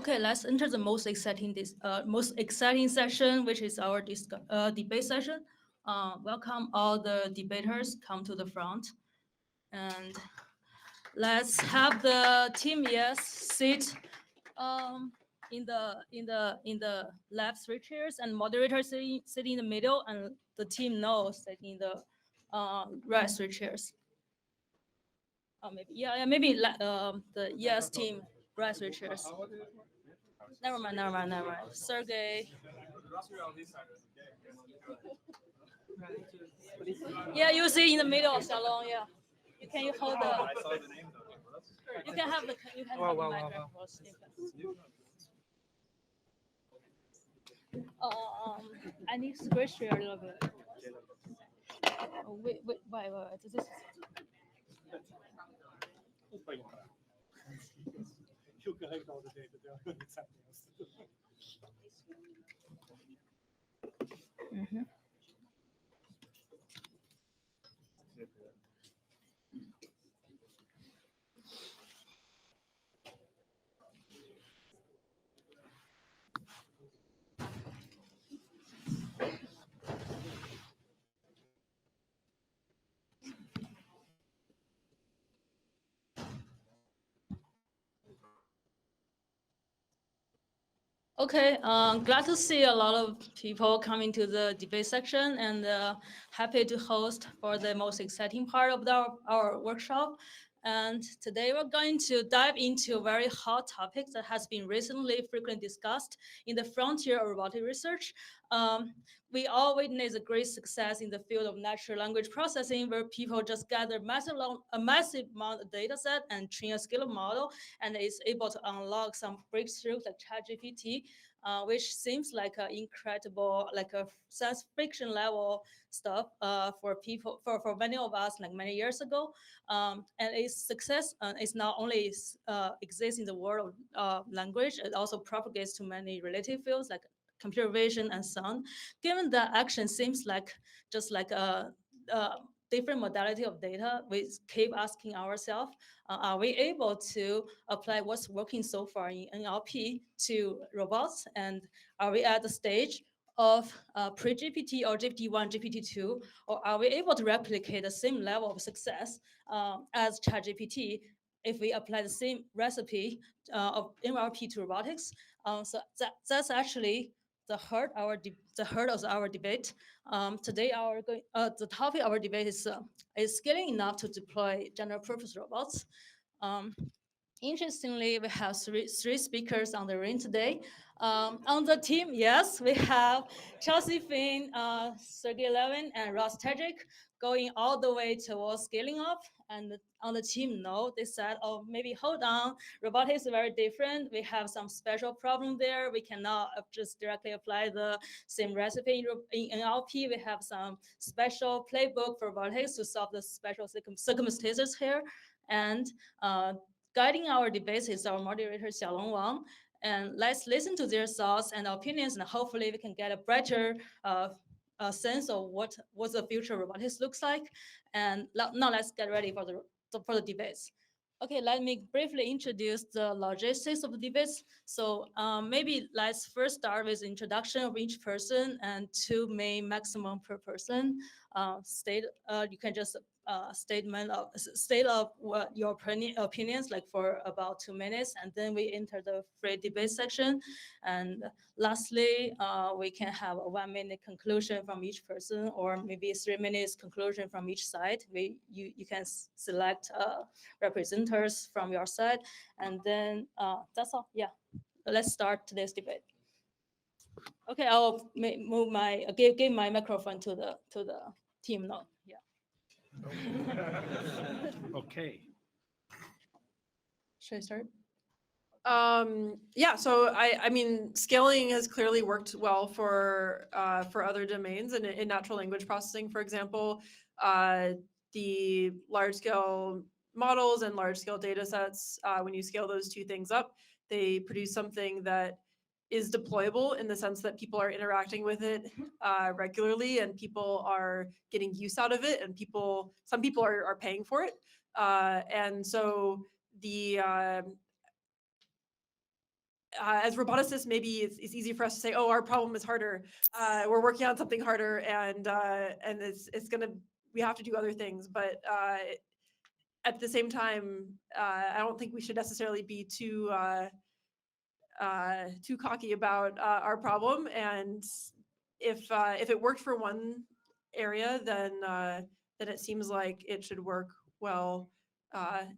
Okay, let's enter the most exciting session, which is our debate session. Welcome all the debaters. Come to the front, and let's have the team sit in the left 3 chairs, and moderator sitting in the middle, and the team no sitting in the right 3 chairs. Maybe the yes team right 3 chairs. Never mind. Sergey. Yeah, you see in the middle, Xiaolong. Yeah, you hold the. You can have the microphone. I need to switch here a little bit. Oh, wait. This is. Mm-hmm. Okay, glad to see a lot of people coming to the debate section, and happy to host for the most exciting part of our workshop. And today we're going to dive into a very hot topic that has been recently frequently discussed in the frontier of robotic research. We all witness a great success in the field of natural language processing, where people just gather a massive amount of data set and train a scalable model, and is able to unlock some breakthroughs like ChatGPT, which seems like an incredible, like a science fiction level stuff for people, for many of us, like many years ago. And its success is not only exists in the world of language, it also propagates to many related fields like computer vision and sound. Given that action seems like just like a different modality of data, we keep asking ourselves, are we able to apply what's working so far in NLP to robots? And are we at the stage of pre-GPT or GPT-1, GPT-2, or are we able to replicate the same level of success as ChatGPT if we apply the same recipe of NLP to robotics? So that's actually the heart of our debate. Today, the topic of our debate is scaling enough to deploy general purpose robots. Interestingly, we have three speakers on the ring today. On the team, yes, we have Chelsea Finn, Sergey Levin, and Ross Tedrick going all the way towards scaling up. And on the team, no, they said, oh, maybe hold on, robotics is very different. We have some special problem there. We cannot just directly apply the same recipe in NLP. We have some special playbook for robotics to solve the special circumstances here. And guiding our debates is our moderator, Xiaolong Wang. And let's listen to their thoughts and opinions, and hopefully we can get a better sense of what the future robotics looks like. And now let's get ready for the debates. Okay, let me briefly introduce the logistics of the debates. So maybe let's first start with introduction of each person and 2 main maximum per person. You can just state of what your opinions like for about 2 minutes, and then we enter the free debate section. And lastly, we can have a 1 minute conclusion from each person, or maybe 3 minutes conclusion from each side. You can select representatives from your side, and then that's all. Yeah, let's start today's debate. Okay, I'll give my microphone to the team now. Yeah. Okay. Should I start? Yeah, so I mean, scaling has clearly worked well for other domains. And in natural language processing, for example, the large scale models and large scale data sets, when you scale those 2 things up, they produce something that is deployable in the sense that people are interacting with it regularly, and people are getting use out of it, and some people are paying for it. And so as roboticists, maybe it's easy for us to say, oh, our problem is harder. We're working on something harder, and it's gonna, we have to do other things. But at the same time, I don't think we should necessarily be too cocky about our problem. And if it worked for one area, then it seems like it should work well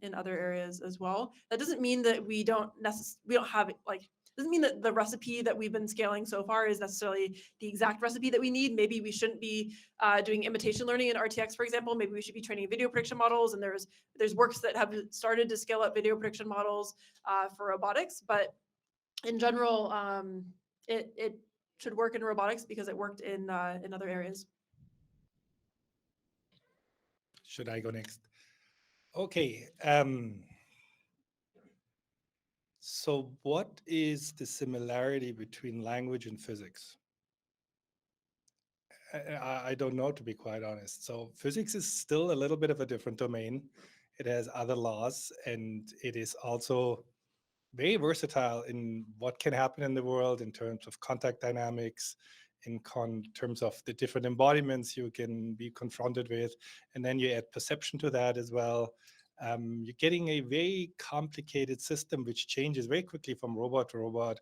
in other areas as well. That doesn't mean that we don't have like, doesn't mean that the recipe that we've been scaling so far is necessarily the exact recipe that we need. Maybe we shouldn't be doing imitation learning in RTX, for example. Maybe we should be training video prediction models. And there's works that have started to scale up video prediction models for robotics. But in general, it should work in robotics because it worked in other areas. Should I go next? Okay. So what is the similarity between language and physics? I don't know, to be quite honest. So physics is still a little bit of a different domain. It has other laws, and it is also very versatile in what can happen in the world in terms of contact dynamics, in terms of the different embodiments you can be confronted with. And then you add perception to that as well. You're getting a very complicated system which changes very quickly from robot to robot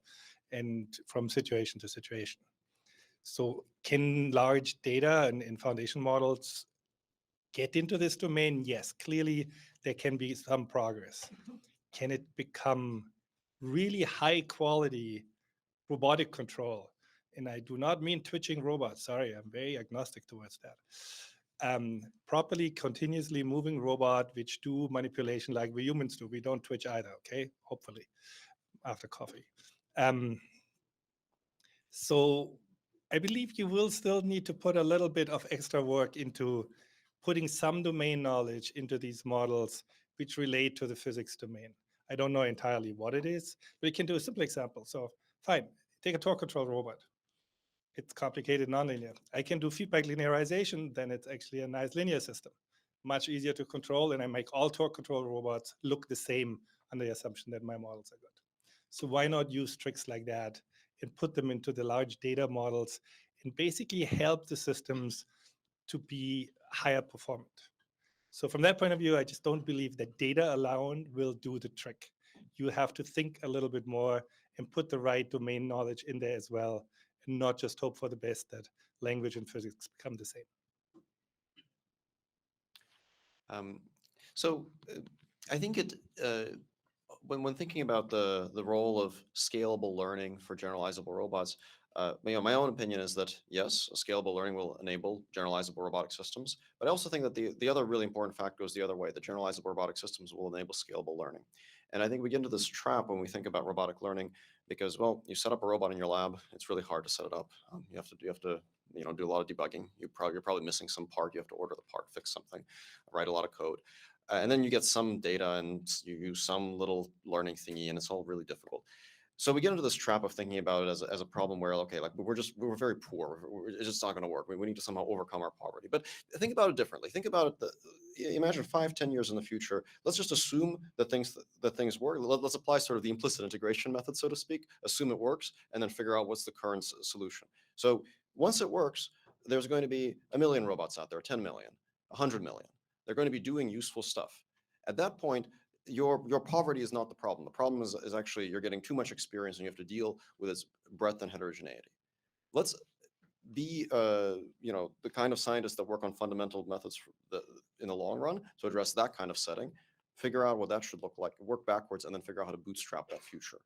and from situation to situation. So can large data and foundation models get into this domain? Yes, clearly there can be some progress. Can it become really high quality robotic control? And I do not mean twitching robots. Sorry, I'm very agnostic towards that. Properly continuously moving robot which do manipulation like we humans do. We don't twitch either, okay? Hopefully, after coffee. So I believe you will still need to put a little bit of extra work into putting some domain knowledge into these models which relate to the physics domain. I don't know entirely what it is, but we can do a simple example. So fine, take a torque control robot. It's complicated nonlinear. I can do feedback linearization, then it's actually a nice linear system. Much easier to control, and I make all torque control robots look the same on the assumption that my models are good. So why not use tricks like that and put them into the large data models and basically help the systems to be higher performant? So from that point of view, I just don't believe that data alone will do the trick. You have to think a little bit more and put the right domain knowledge in there as well, and not just hope for the best that language and physics become the same. So I think when thinking about the role of scalable learning for generalizable robots, my own opinion is that yes, scalable learning will enable generalizable robotic systems, but I also think that the other really important fact goes the other way. The generalizable robotic systems will enable scalable learning. And I think we get into this trap when we think about robotic learning because, well, you set up a robot in your lab, it's really hard to set it up. You have to do a lot of debugging. You're probably missing some part. You have to order the part, fix something, write a lot of code. And then you get some data and you use some little learning thingy and it's all really difficult. So we get into this trap of thinking about it as a problem where, okay, like we're very poor. It's just not going to work. We need to somehow overcome our poverty. But think about it differently. Think about it. Imagine 5-10 years in the future. Let's just assume that things work. Let's apply sort of the implicit integration method, so to speak. Assume it works, and then figure out what's the current solution. So once it works, there's going to be 1 million robots out there, 10 million, 100 million. They're going to be doing useful stuff. At that point, your poverty is not the problem. The problem is actually you're getting too much experience and you have to deal with its breadth and heterogeneity. Let's be the kind of scientists that work on fundamental methods in the long run to address that kind of setting, figure out what that should look like, work backwards, and then figure out how to bootstrap that future.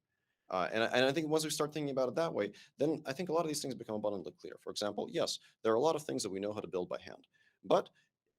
And I think once we start thinking about it that way, then I think a lot of these things become abundantly clear. For example, yes, there are a lot of things that we know how to build by hand, but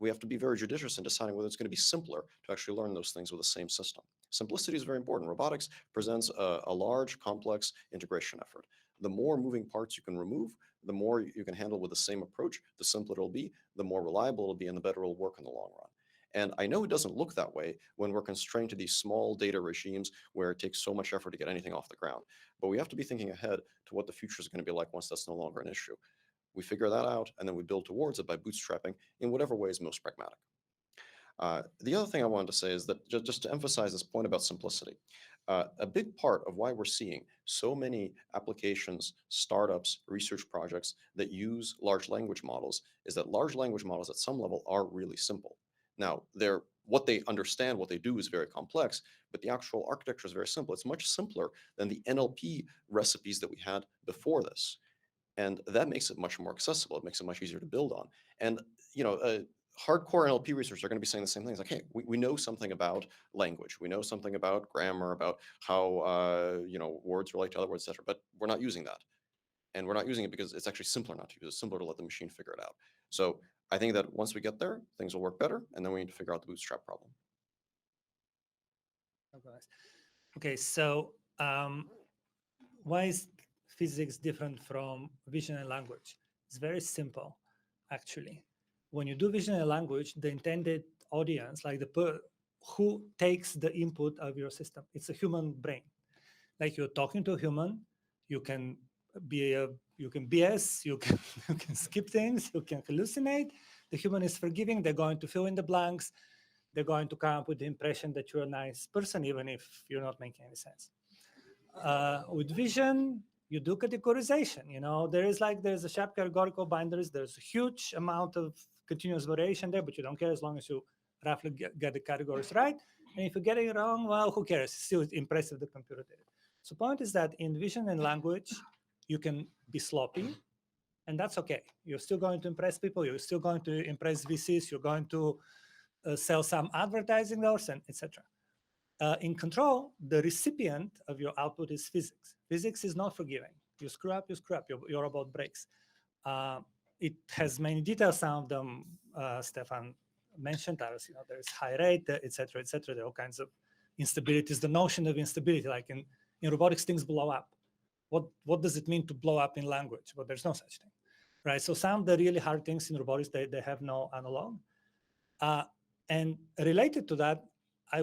we have to be very judicious in deciding whether it's going to be simpler to actually learn those things with the same system. Simplicity is very important. Robotics presents a large, complex integration effort. The more moving parts you can remove, the more you can handle with the same approach, the simpler it'll be, the more reliable it'll be, and the better it'll work in the long run. And I know it doesn't look that way when we're constrained to these small data regimes where it takes so much effort to get anything off the ground. But we have to be thinking ahead to what the future is going to be like once that's no longer an issue. We figure that out, and then we build towards it by bootstrapping in whatever way is most pragmatic. The other thing I wanted to say is that just to emphasize this point about simplicity, A big part of why we're seeing so many applications, startups, research projects that use large language models is that large language models at some level are really simple. Now, what they understand, what they do is very complex, but the actual architecture is very simple. It's much simpler than the NLP recipes that we had before this. And that makes it much more accessible. It makes it much easier to build on. And hardcore NLP researchers are going to be saying the same things like, hey, we know something about language. We know something about grammar, about how words relate to other words, etc. But we're not using that. And we're not using it because it's actually simpler not to use. It's simpler to let the machine figure it out. So I think that once we get there, things will work better. And then we need to figure out the bootstrap problem. Okay, so why is physics different from vision and language? It's very simple, actually. When you do vision and language, the intended audience, like who takes the input of your system, it's a human brain. Like you're talking to a human, you can you can BS, you can you can skip things, you can hallucinate. The human is forgiving. They're going to fill in the blanks. They're going to come up with the impression that you're a nice person, even if you're not making any sense. With vision, you do categorization. There's a sharp categorical boundaries. There's a huge amount of continuous variation there, but you don't care as long as you roughly get the categories right. And if you get it wrong, well, who cares? It's still impressive the computer did it. So the point is that in vision and language, you can be sloppy, and that's okay. You're still going to impress people. You're still going to impress VCs. You're going to sell some advertising dollars, and etc. In control, the recipient of your output is physics. Physics is not forgiving. You screw up, your robot breaks. It has many details. Some of them Stefan mentioned. There's high rate, etc., etc. There are all kinds of instabilities. The notion of instability, like in robotics, things blow up. What does it mean to blow up in language? Well, there's no such thing, right? So some of the really hard things in robotics, they have no analog. And related to that, I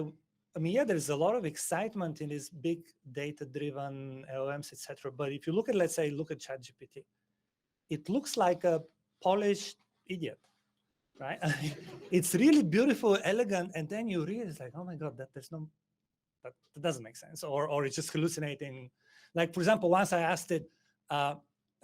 mean, yeah, there's a lot of excitement in these big data-driven LLMs, etc. But if you look at ChatGPT, it looks like a polished idiot, right? It's really beautiful, elegant, and then you realize, like, oh my God, that doesn't make sense, or it's just hallucinating. Like, for example, once I asked it,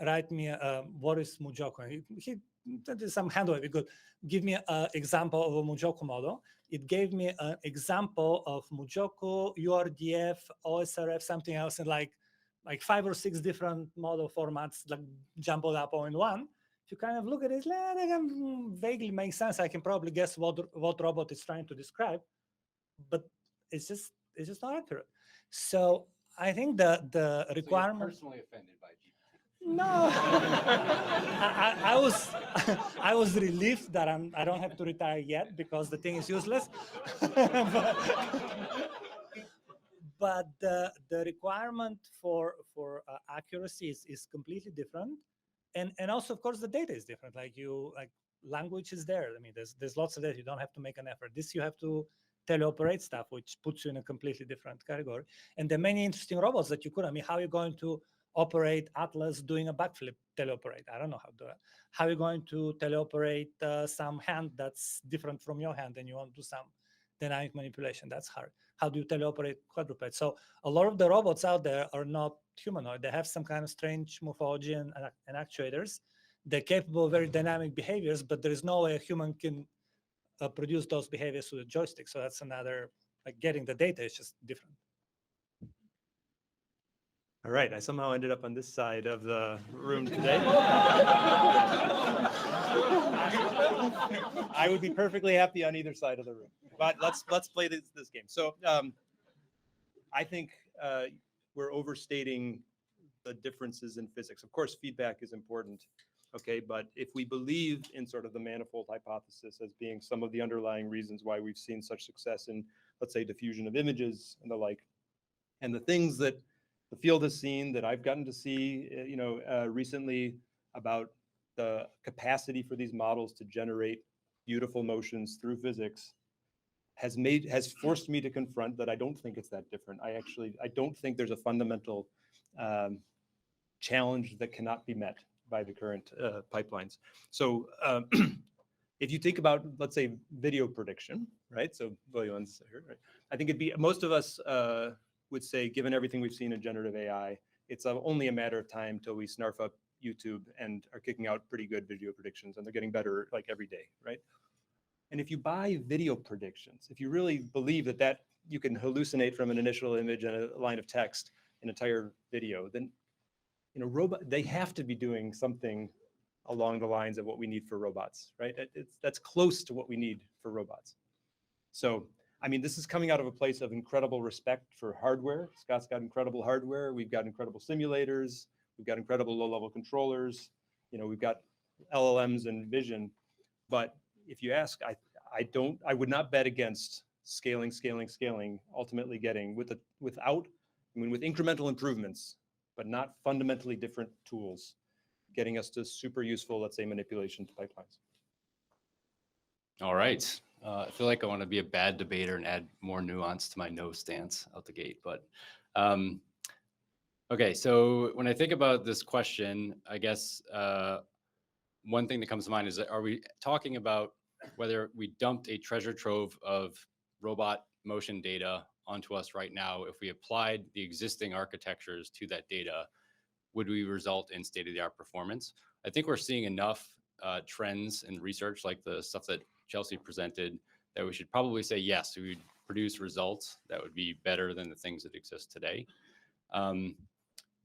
write me what is Mujoko. He did some handling. It could give me an example of a Mujoko model. It gave me an example of Mujoko, URDF, OSRF, something else, in like 5 or 6 different model formats, like jumbled up all in one. If you kind of look at it, they can vaguely make sense. I can probably guess what robot is trying to describe, but it's just not accurate. So I think the requirement. So you're personally offended by GPT? No, I was relieved that I don't have to retire yet because the thing is useless. But the requirement for accuracy is completely different, and also, of course, the data is different. Like language is there. I mean, there's lots of data. You don't have to make an effort. This you have to teleoperate stuff, which puts you in a completely different category. And there are many interesting robots that you could. I mean, how are you going to operate Atlas doing a backflip teleoperate? I don't know how to do that. How are you going to teleoperate some hand that's different from your hand and you want to do some dynamic manipulation? That's hard. How do you teleoperate quadruped? So a lot of the robots out there are not humanoid. They have some kind of strange morphology and actuators. They're capable of very dynamic behaviors, but there is no way a human can produce those behaviors with a joystick. So that's another, like, getting the data is just different. All right, I somehow ended up on this side of the room today. I would be perfectly happy on either side of the room, but let's play this game. So I think we're overstating the differences in physics. Of course, feedback is important, okay, but if we believe in sort of the manifold hypothesis as being some of the underlying reasons why we've seen such success in, let's say, diffusion of images and the like, and the things that the field has seen, that I've gotten to see, recently, about the capacity for these models to generate beautiful motions through physics, has forced me to confront that I don't think it's that different. I don't think there's a fundamental challenge that cannot be met by the current pipelines. So if you think about, let's say, video prediction, right? So William's here, right? I think most of us would say, given everything we've seen in generative AI, it's only a matter of time till we snarf up YouTube and are kicking out pretty good video predictions, and they're getting better like every day, right? And if you buy video predictions, if you really believe that you can hallucinate from an initial image and a line of text an entire video, then they have to be doing something along the lines of what we need for robots, right? That's close to what we need for robots. So, I mean, this is coming out of a place of incredible respect for hardware. Scott's got incredible hardware. We've got incredible simulators. We've got incredible low-level controllers. We've got LLMs and vision. But if you ask, I would not bet against scaling, ultimately getting with incremental improvements, but not fundamentally different tools, getting us to super useful, let's say, manipulation pipelines. All right. I feel like I want to be a bad debater and add more nuance to my no stance out the gate. But okay, so when I think about this question, I guess one thing that comes to mind is that are we talking about whether we dumped a treasure trove of robot motion data onto us right now? If we applied the existing architectures to that data, would we result in state-of-the-art performance? I think we're seeing enough trends in research, like the stuff that Chelsea presented, that we should probably say, yes, we would produce results that would be better than the things that exist today.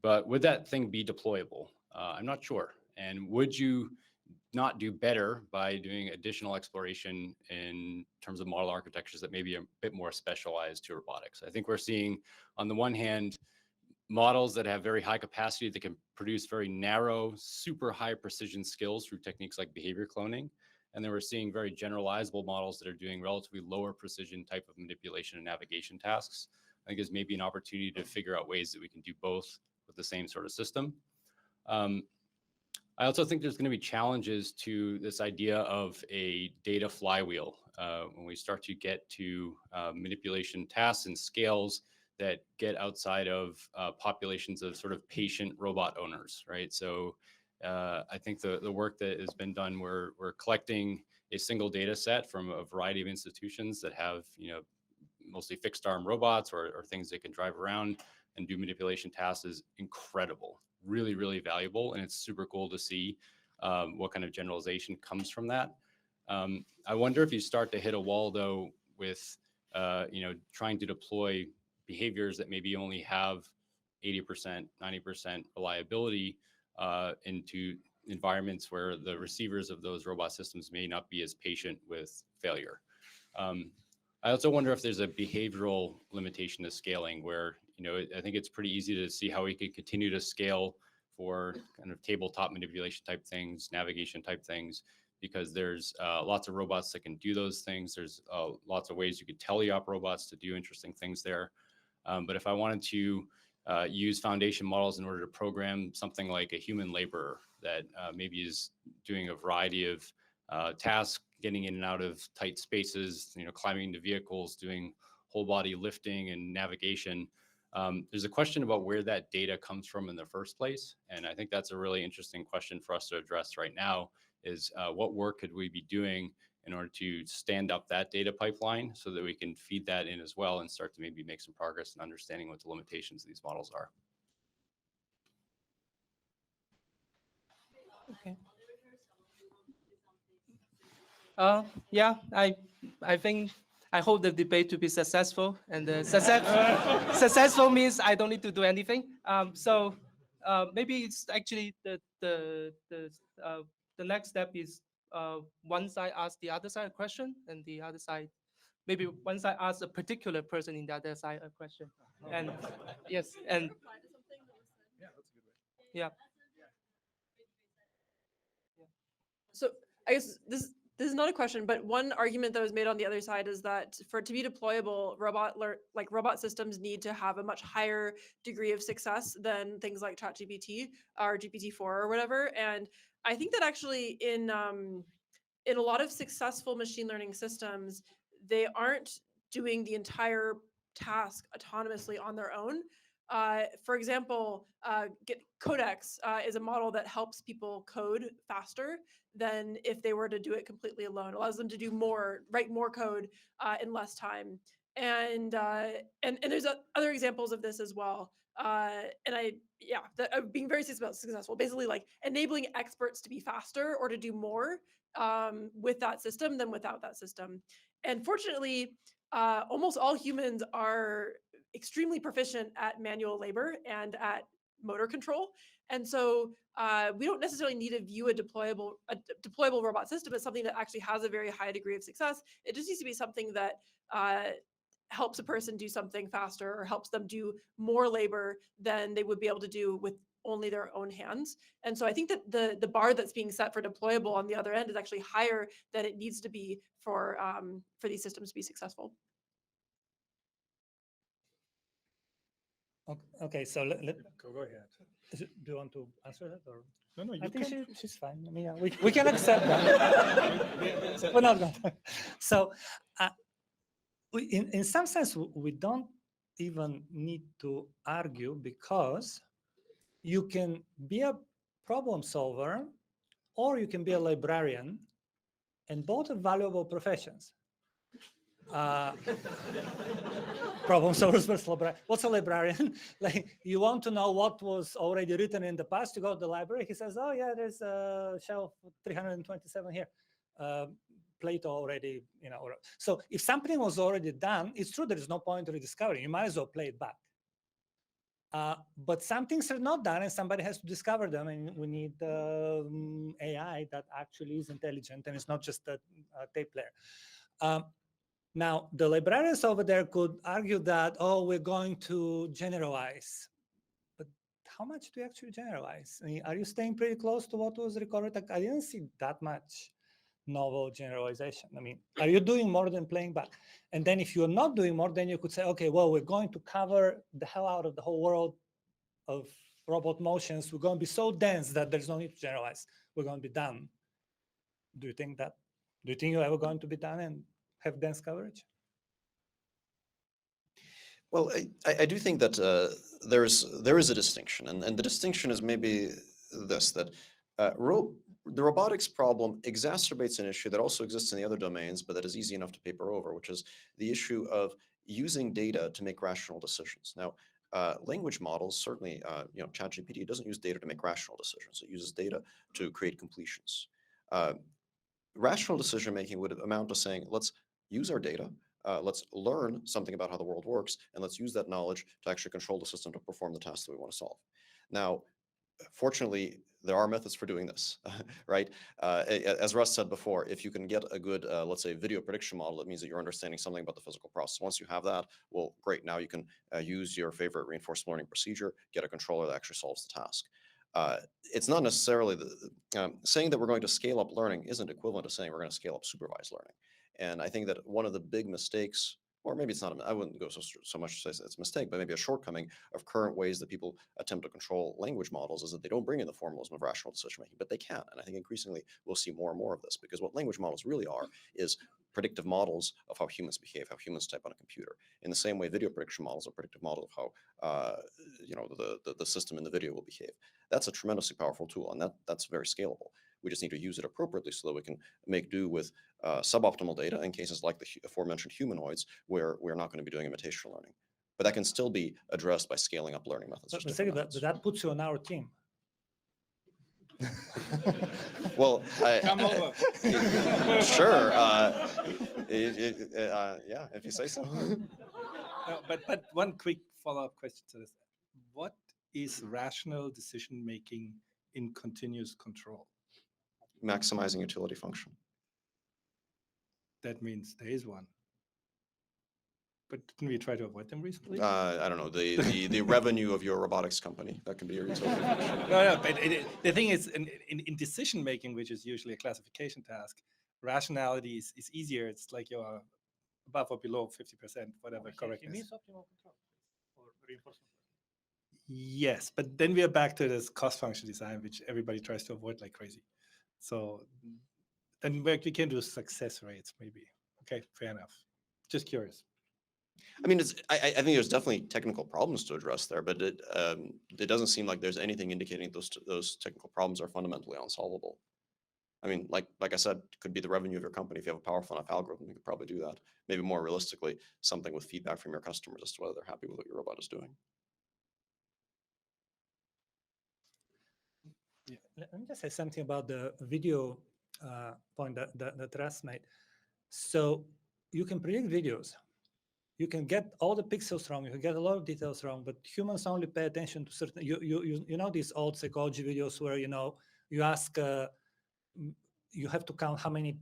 But would that thing be deployable? I'm not sure. And would you not do better by doing additional exploration in terms of model architectures that may be a bit more specialized to robotics? I think we're seeing, on the one hand, models that have very high capacity that can produce very narrow, super high precision skills through techniques like behavior cloning. And then we're seeing very generalizable models that are doing relatively lower precision type of manipulation and navigation tasks. I think there's maybe an opportunity to figure out ways that we can do both with the same sort of system. I also think there's going to be challenges to this idea of a data flywheel when we start to get to manipulation tasks and scales that get outside of populations of sort of patient robot owners, right? So I think the work that has been done, we're collecting a single data set from a variety of institutions that have, mostly fixed arm robots or things that can drive around and do manipulation tasks is incredible, really, really valuable. And it's super cool to see what kind of generalization comes from that. I wonder if you start to hit a wall though with, trying to deploy behaviors that maybe only have 80%, 90% reliability into environments where the receivers of those robot systems may not be as patient with failure. I also wonder if there's a behavioral limitation to scaling where, I think it's pretty easy to see how we could continue to scale for kind of tabletop manipulation type things, navigation type things, because there's lots of robots that can do those things. There's lots of ways you could teleop robots to do interesting things there. But if I wanted to use foundation models in order to program something like a human laborer that maybe is doing a variety of tasks, getting in and out of tight spaces, climbing into vehicles, doing whole body lifting and navigation. There's a question about where that data comes from in the first place. And I think that's a really interesting question for us to address right now is what work could we be doing in order to stand up that data pipeline so that we can feed that in as well and start to maybe make some progress in understanding what the limitations of these models are. Okay. Yeah, I hope the debate to be successful, and successful means I don't need to do anything. So maybe it's actually the next step is one side ask the other side a question, and the other side maybe one side ask a particular person in the other side a question, and yes, and yeah. So I guess this is not a question, but one argument that was made on the other side is that for it to be deployable, robot systems need to have a much higher degree of success than things like ChatGPT or GPT-4 or whatever. And I think that actually in a lot of successful machine learning systems, they aren't doing the entire task autonomously on their own. For example, Codex is a model that helps people code faster than if they were to do it completely alone. It allows them to do more, write more code in less time. And there's other examples of this as well. Being very successful, basically like enabling experts to be faster or to do more with that system than without that system. And fortunately, almost all humans are extremely proficient at manual labor and at motor control. And so we don't necessarily need to view a deployable robot system as something that actually has a very high degree of success. It just needs to be something that helps a person do something faster or helps them do more labor than they would be able to do with only their own hands. And so I think that the bar that's being set for deployable on the other end is actually higher than it needs to be for these systems to be successful. Okay, so Go ahead. do you want to answer that, or No, I you think can. she's fine. I mean, yeah, we can accept that. We're not going to. So, in some sense, we don't even need to argue, because you can be a problem solver or you can be a librarian, and both are valuable professions. Problem solvers versus librarian. What's a librarian? Like, you want to know what was already written in the past, you go to the library, he says, oh yeah, there's a shelf 327 here. Plato already, so if something was already done, it's true there is no point rediscovering. You might as well play it back. But some things are not done and somebody has to discover them, and we need AI that actually is intelligent and it's not just a tape player. Now, the librarians over there could argue that, oh, we're going to generalize. But how much do you actually generalize? I mean, are you staying pretty close to what was recorded? Like, I didn't see that much novel generalization. I mean, are you doing more than playing back? And then if you're not doing more, then you could say, okay, well, we're going to cover the hell out of the whole world of robot motions. We're going to be so dense that there's no need to generalize. We're going to be done. Do you think you're ever going to be done and have dense coverage? Well, I do think that there is a distinction, and the distinction is maybe this, that the robotics problem exacerbates an issue that also exists in the other domains, but that is easy enough to paper over, which is the issue of using data to make rational decisions. Now, language models, certainly, ChatGPT doesn't use data to make rational decisions. It uses data to create completions. Rational decision making would amount to saying, let's use our data, let's learn something about how the world works, and let's use that knowledge to actually control the system to perform the tasks that we want to solve. Now, fortunately, there are methods for doing this, right? As Russ said before, if you can get a good, let's say, video prediction model, it means that you're understanding something about the physical process. Once you have that, well, great. Now you can use your favorite reinforcement learning procedure, get a controller that actually solves the task. It's not necessarily saying that we're going to scale up learning isn't equivalent to saying we're going to scale up supervised learning. And I think that one of the big mistakes, or maybe it's not, I wouldn't go so much to say it's a mistake, but maybe a shortcoming of current ways that people attempt to control language models is that they don't bring in the formalism of rational decision making, but they can. And I think increasingly we'll see more and more of this, because what language models really are is predictive models of how humans behave, how humans type on a computer. In the same way, video prediction models are predictive models of how the system in the video will behave. That's a tremendously powerful tool, and that's very scalable. We just need to use it appropriately so that we can make do with suboptimal data in cases like the aforementioned humanoids, where we're not going to be doing imitation learning. But that can still be addressed by scaling up learning methods. But that puts you on our team. Well, Come over. Sure. Yeah, if you say so. But one quick follow-up question to this. What is rational decision making in continuous control? Maximizing utility function. That means there is one. But didn't we try to avoid them recently? I don't know, the revenue of your robotics company. That can be your utility function. No, but the thing is, in decision making, which is usually a classification task, rationality is easier. It's like you're above or below 50%, whatever correctness. It means optimal control or reinforcement. Yes, but then we are back to this cost function design, which everybody tries to avoid like crazy. So then we can do success rates, maybe. Okay, fair enough. Just curious. I mean, I think there's definitely technical problems to address there, but it doesn't seem like there's anything indicating those technical problems are fundamentally unsolvable. I mean, like I said, it could be the revenue of your company. If you have a powerful enough algorithm, you could probably do that. Maybe more realistically, something with feedback from your customers as to whether they're happy with what your robot is doing. Let me just say something about the video point that Russ made. So you can predict videos. You can get all the pixels wrong. You can get a lot of details wrong, but humans only pay attention to certain. You know these old psychology videos where you ask you have to count how many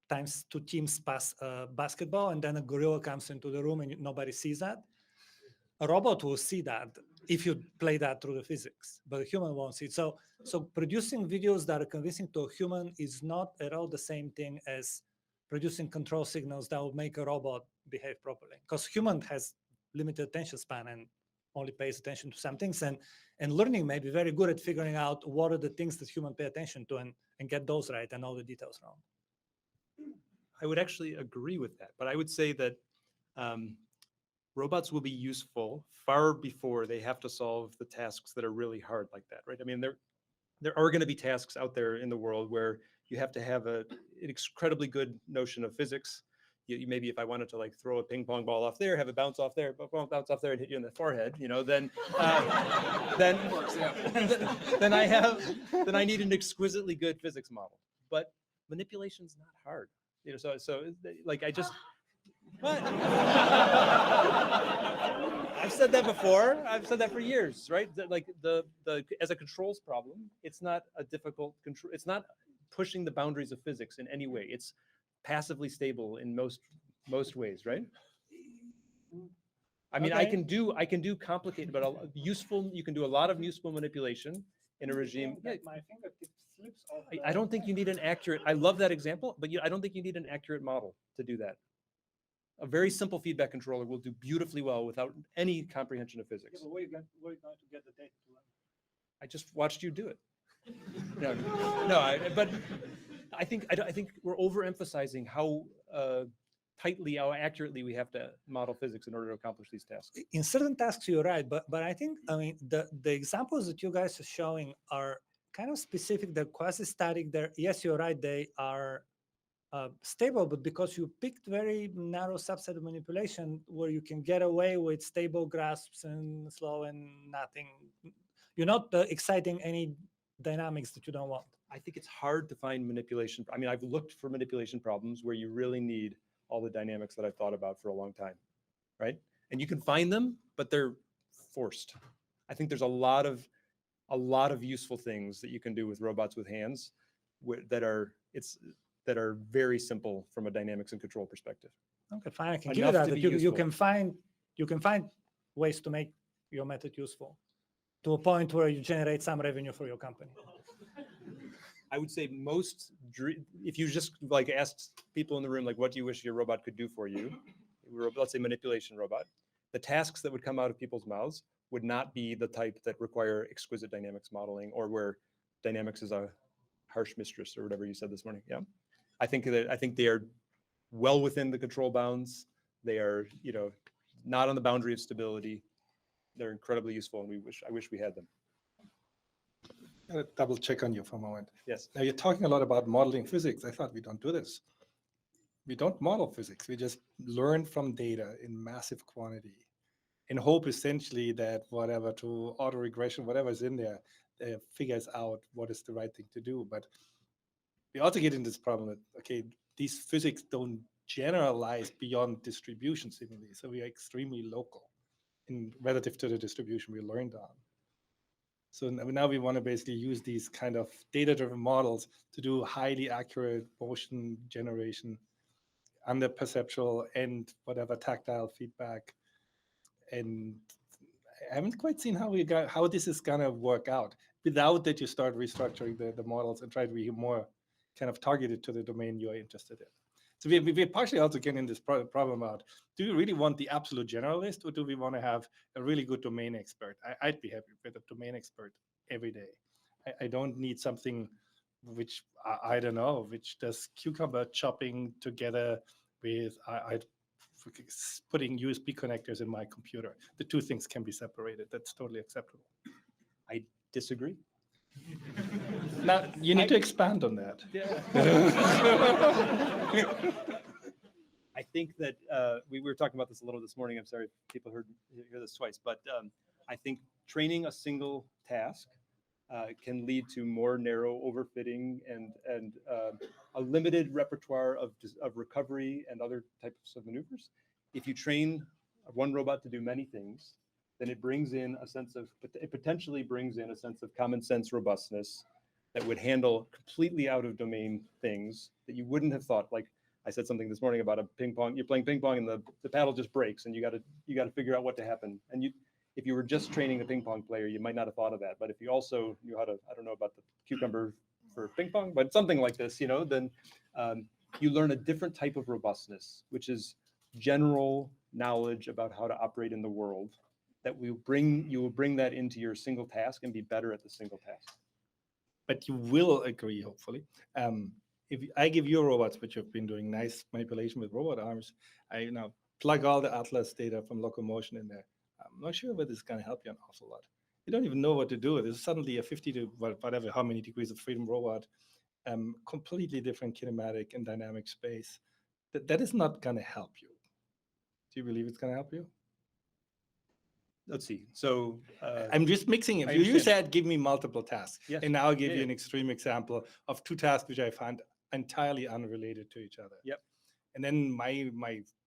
times two teams pass basketball, and then a gorilla comes into the room and nobody sees that. A robot will see that if you play that through the physics, but a human won't see it. So producing videos that are convincing to a human is not at all the same thing as producing control signals that will make a robot behave properly. Because human has limited attention span and only pays attention to some things. And learning may be very good at figuring out what are the things that human pay attention to and get those right and all the details wrong. I would actually agree with that, but I would say that robots will be useful far before they have to solve the tasks that are really hard like that, right? I mean, there are going to be tasks out there in the world where you have to have an incredibly good notion of physics. Maybe if I wanted to like throw a ping pong ball off there, have it bounce off there, but won't bounce off there and hit you in the forehead, then then I need an exquisitely good physics model. But manipulation's not hard, So like I just. What? I've said that before. I've said that for years, right? Like the as a controls problem, it's not a difficult control. It's not pushing the boundaries of physics in any way. It's passively stable in most ways, right? I mean, Okay. I can do complicated, but useful. You can do a lot of useful manipulation in a regime. Yeah, My fingertip slips off. I don't think you need an accurate. I love that example, but I don't think you need an accurate model to do that. A very simple feedback controller will do beautifully well without any comprehension of physics. Yeah, but where are you going to get the data to run? I just watched you do it. No, but I think we're overemphasizing how tightly, how accurately we have to model physics in order to accomplish these tasks. In certain tasks, you're right, but I think the examples that you guys are showing are kind of specific. They're quasi-static. Yes, you're right. They are stable, but because you picked very narrow subset of manipulation where you can get away with stable grasps and slow and nothing, you're not exciting any dynamics that you don't want. I think it's hard to find manipulation. I mean, I've looked for manipulation problems where you really need all the dynamics that I've thought about for a long time, right? And you can find them, but they're forced. I think there's a lot of useful things that you can do with robots with hands that are very simple from a dynamics and control perspective. Okay, fine. I can give you Enough that. to That be you useful. can find ways to make your method useful to a point where you generate some revenue for your company. I would say if you just like asked people in the room, like, what do you wish your robot could do for you? Let's say manipulation robot. The tasks that would come out of people's mouths would not be the type that require exquisite dynamics modeling or where dynamics is a harsh mistress or whatever you said this morning. Yeah. I think they are well within the control bounds. They are, not on the boundary of stability. They're incredibly useful, and I wish we had them. Double check on you for a moment. Yes. Now you're talking a lot about modeling physics. I thought we don't do this. We don't model physics. We just learn from data in massive quantity and hope essentially that whatever to autoregression, whatever is in there, figures out what is the right thing to do. But we also get into this problem that, okay, these physics don't generalize beyond distribution seemingly. So we are extremely local in relative to the distribution we learned on. So now we want to basically use these kind of data-driven models to do highly accurate motion generation under perceptual and whatever tactile feedback. And I haven't quite seen how this is gonna work out without that you start restructuring the models and try to be more kind of targeted to the domain you're interested in. So we're partially also getting this problem out. Do we really want the absolute generalist, or do we want to have a really good domain expert? I'd be happy with a domain expert every day. I don't need something which, I don't know, which does cucumber chopping together with putting USB connectors in my computer. The two things can be separated. That's totally acceptable. I disagree. Now, you need to expand on that. I think that we were talking about this a little this morning. I'm sorry if people hear this twice, but I think training a single task can lead to more narrow overfitting and a limited repertoire of recovery and other types of maneuvers. If you train one robot to do many things, then it potentially brings in a sense of common sense robustness that would handle completely out of domain things that you wouldn't have thought. Like I said something this morning about a ping pong. You're playing ping pong and the paddle just breaks, and you got to figure out what to happen. And if you were just training a ping pong player, you might not have thought of that. But if you also knew how to, I don't know about the cucumber for ping pong, but something like this, then you learn a different type of robustness, which is general knowledge about how to operate in the world. That you will bring that into your single task and be better at the single task. But you will agree, hopefully. If I give you robots, which have been doing nice manipulation with robot arms, I now plug all the Atlas data from locomotion in there. I'm not sure whether it's going to help you an awful lot. You don't even know what to do. There's suddenly a 50 to whatever, how many degrees of freedom robot, completely different kinematic and dynamic space. That is not going to help you. Do you believe it's going to help you? Let's see. So I'm just mixing it. I You understand. said give me multiple tasks. Yes. And now I'll give Yeah, you yeah. an extreme example of two tasks which I find entirely unrelated to each other. Yep. And then my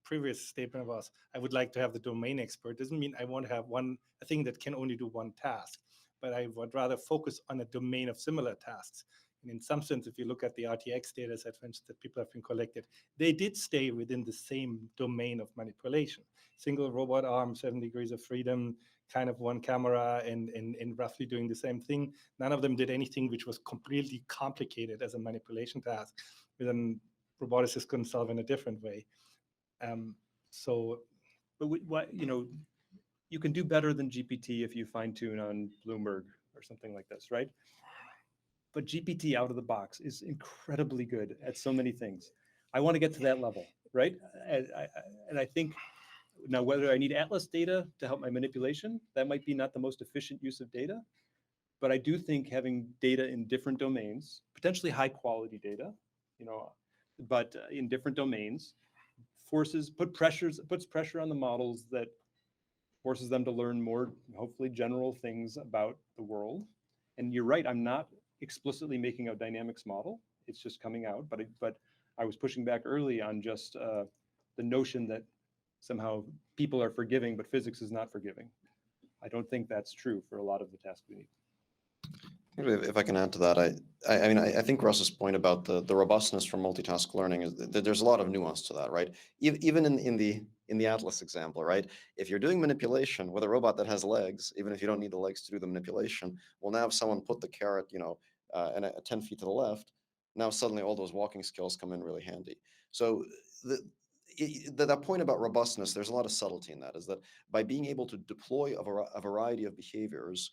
previous statement was I would like to have the domain expert. Doesn't mean I want to have a thing that can only do one task, but I would rather focus on a domain of similar tasks. And in some sense, if you look at the RTX data set, for instance, that people have been collected, they did stay within the same domain of manipulation. Single robot arm, 7 degrees of freedom, kind of one camera, and roughly doing the same thing. None of them did anything which was completely complicated as a manipulation task, with a roboticist couldn't solve in a different way. But you can do better than GPT if you fine tune on Bloomberg or something like this, right? But GPT out of the box is incredibly good at so many things. I want to get to that level, right? And I think now whether I need Atlas data to help my manipulation, that might be not the most efficient use of data. But I do think having data in different domains, potentially high quality data, but in different domains, puts pressure on the models that forces them to learn more, hopefully general things about the world. And you're right, I'm not explicitly making a dynamics model. It's just coming out, but I was pushing back early on just the notion that somehow people are forgiving, but physics is not forgiving. I don't think that's true for a lot of the tasks we need. If I can add to that, I think Russ's point about the robustness from multitask learning is that there's a lot of nuance to that, right? Even in the Atlas example, right? If you're doing manipulation with a robot that has legs, even if you don't need the legs to do the manipulation, well, now if someone put the carrot, and 10 feet to the left, now suddenly all those walking skills come in really handy. So that point about robustness, there's a lot of subtlety in that, is that by being able to deploy a variety of behaviors,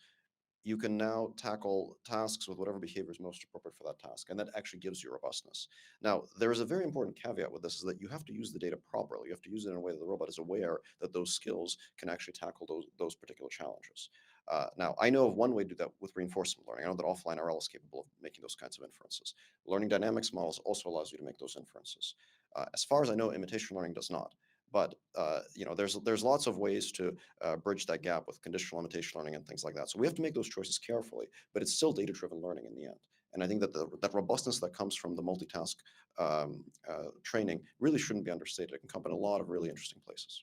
you can now tackle tasks with whatever behavior is most appropriate for that task, and that actually gives you robustness. Now, there is a very important caveat with this, is that you have to use the data properly. You have to use it in a way that the robot is aware that those skills can actually tackle those particular challenges. Now, I know of one way to do that with reinforcement learning. I know that offline RL is capable of making those kinds of inferences. Learning dynamics models also allows you to make those inferences. As far as I know, imitation learning does not. But there's lots of ways to bridge that gap with conditional imitation learning and things like that. So we have to make those choices carefully, but it's still data-driven learning in the end. And I think that that robustness that comes from the multitask training really shouldn't be understated. It can come in a lot of really interesting places.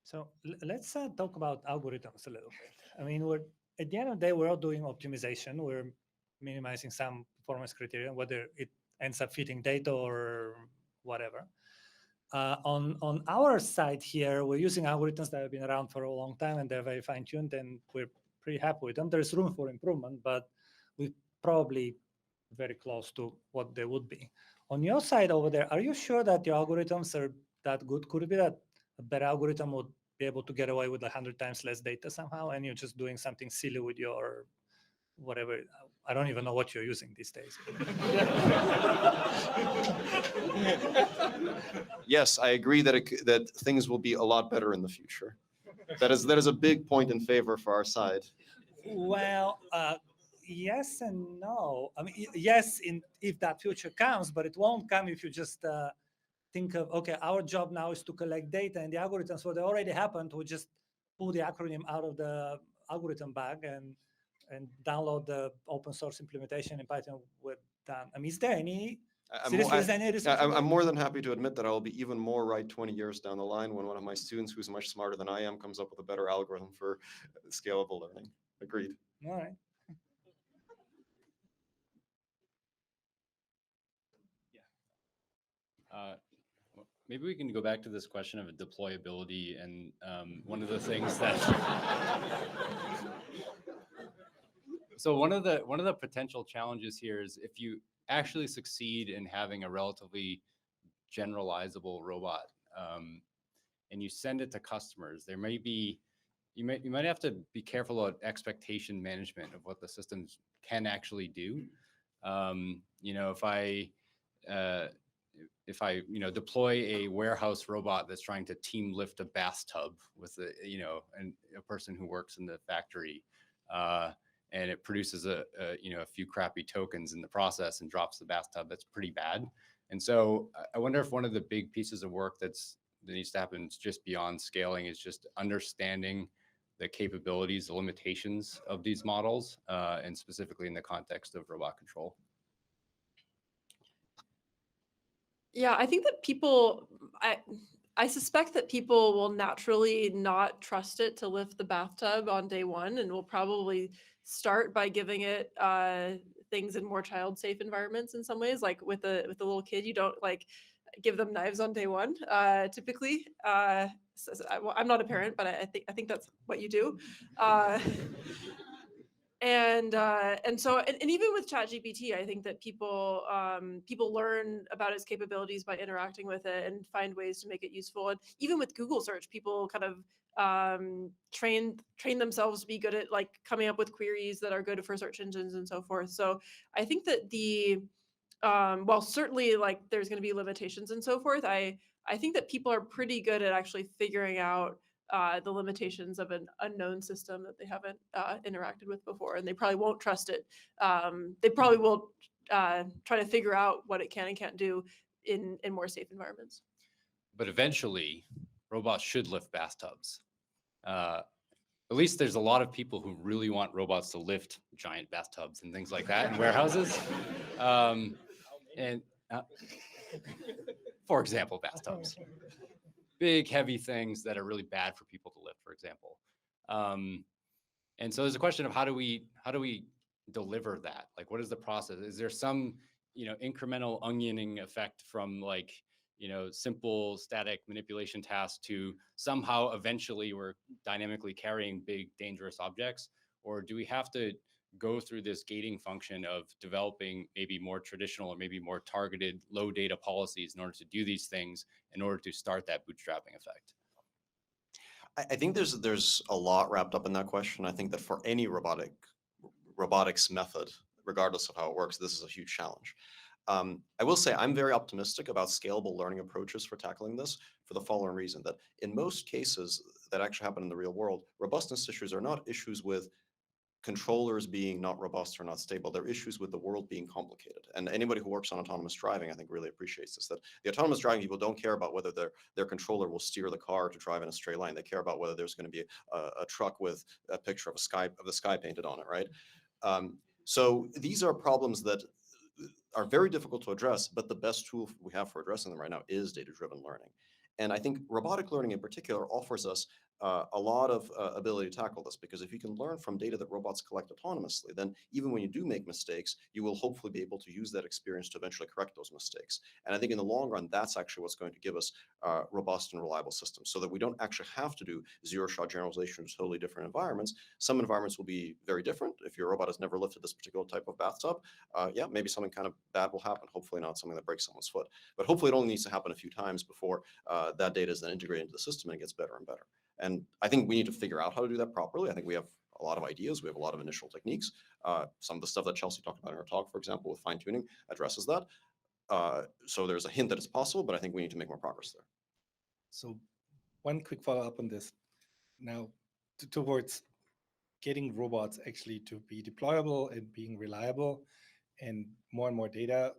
So let's talk about algorithms a little bit. I mean, at the end of the day, we're all doing optimization. We're minimizing some performance criteria, whether it ends up fitting data or whatever. On our side here, we're using algorithms that have been around for a long time, and they're very fine-tuned, and we're pretty happy with them. There's room for improvement, but we're probably very close to what they would be. On your side over there, are you sure that your algorithms are that good? Could it be that a better algorithm would be able to get away with 100 times less data somehow, and you're just doing something silly with your whatever? I don't even know what you're using these days. Yes, I agree that things will be a lot better in the future. That is a big point in favor for our side. Well, yes and no. I mean, yes, if that future comes, but it won't come if you just think of, okay, our job now is to collect data and the algorithms, what already happened, we just pull the acronym out of the algorithm bag and download the open source implementation in Python. We're done. I mean, is there any seriously, is there any research? I'm more than happy to admit that I'll be even more right 20 years down the line when one of my students who's much smarter than I am comes up with a better algorithm for scalable learning. Agreed. All right. Maybe we can go back to this question of deployability, and one of the things that so one of the potential challenges here is if you actually succeed in having a relatively generalizable robot, and you send it to customers, there may be you might have to be careful about expectation management of what the systems can actually do. You know, if I deploy a warehouse robot that's trying to team lift a bathtub with a person who works in the factory, and it produces a few crappy tokens in the process and drops the bathtub, that's pretty bad. And so I wonder if one of the big pieces of work that needs to happen just beyond scaling is just understanding the capabilities, the limitations of these models, and specifically in the context of robot control. Yeah, I think that I suspect that people will naturally not trust it to lift the bathtub on day one, and will probably start by giving it things in more child-safe environments in some ways. Like with a little kid, you don't like give them knives on day one, typically. I'm not a parent, but I think that's what you do. And so even with ChatGPT, I think that people learn about its capabilities by interacting with it and find ways to make it useful. And even with Google search, people kind of train themselves to be good at like coming up with queries that are good for search engines and so forth. So I think that while certainly like there's going to be limitations and so forth, I think that people are pretty good at actually figuring out the limitations of an unknown system that they haven't interacted with before, and they probably won't trust it. They probably will try to figure out what it can and can't do in more safe environments. But eventually, robots should lift bathtubs. At least there's a lot of people who really want robots to lift giant bathtubs and things like that in warehouses. For example, bathtubs. Big, heavy things that are really bad for people to lift, for example. And so there's a question of how do we deliver that? Like, what is the process? Is there some, incremental onioning effect from like, simple static manipulation tasks to somehow eventually we're dynamically carrying big, dangerous objects? Or do we have to go through this gating function of developing maybe more traditional or maybe more targeted low data policies in order to do these things in order to start that bootstrapping effect? I think there's a lot wrapped up in that question. I think that for any robotics method, regardless of how it works, this is a huge challenge. I will say I'm very optimistic about scalable learning approaches for tackling this for the following reason, that in most cases that actually happen in the real world, robustness issues are not issues with controllers being not robust or not stable. They're issues with the world being complicated. And anybody who works on autonomous driving, I think, really appreciates this, that the autonomous driving people don't care about whether their controller will steer the car to drive in a straight line. They care about whether there's going to be a truck with a picture of the sky painted on it, right? So these are problems that are very difficult to address, but the best tool we have for addressing them right now is data-driven learning. And I think robotic learning in particular offers us a lot of ability to tackle this, because if you can learn from data that robots collect autonomously, then even when you do make mistakes, you will hopefully be able to use that experience to eventually correct those mistakes. And I think in the long run, that's actually what's going to give us robust and reliable systems, so that we don't actually have to do zero-shot generalization in totally different environments. Some environments will be very different. If your robot has never lifted this particular type of bathtub, yeah, maybe something kind of bad will happen. Hopefully not something that breaks someone's foot. But hopefully it only needs to happen a few times before that data is then integrated into the system and it gets better and better. And I think we need to figure out how to do that properly. I think we have a lot of ideas. We have a lot of initial techniques. Some of the stuff that Chelsea talked about in her talk, for example, with fine tuning, addresses that. So there's a hint that it's possible, but I think we need to make more progress there. So one quick follow-up on this. Now, towards getting robots actually to be deployable and being reliable and more data.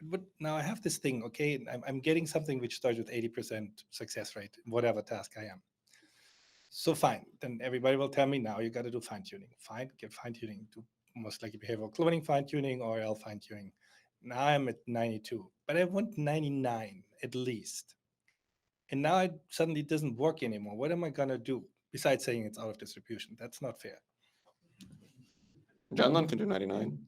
But now I have this thing, okay, I'm getting something which starts with 80% success rate, whatever task I am. So fine, then everybody will tell me now you got to do fine tuning. Fine, get fine tuning, do most likely behavioral cloning fine tuning or L fine tuning. Now I'm at 92, but I want 99 at least. And now it suddenly doesn't work anymore. What am I going to do besides saying it's out of distribution? That's not fair. John can do 99.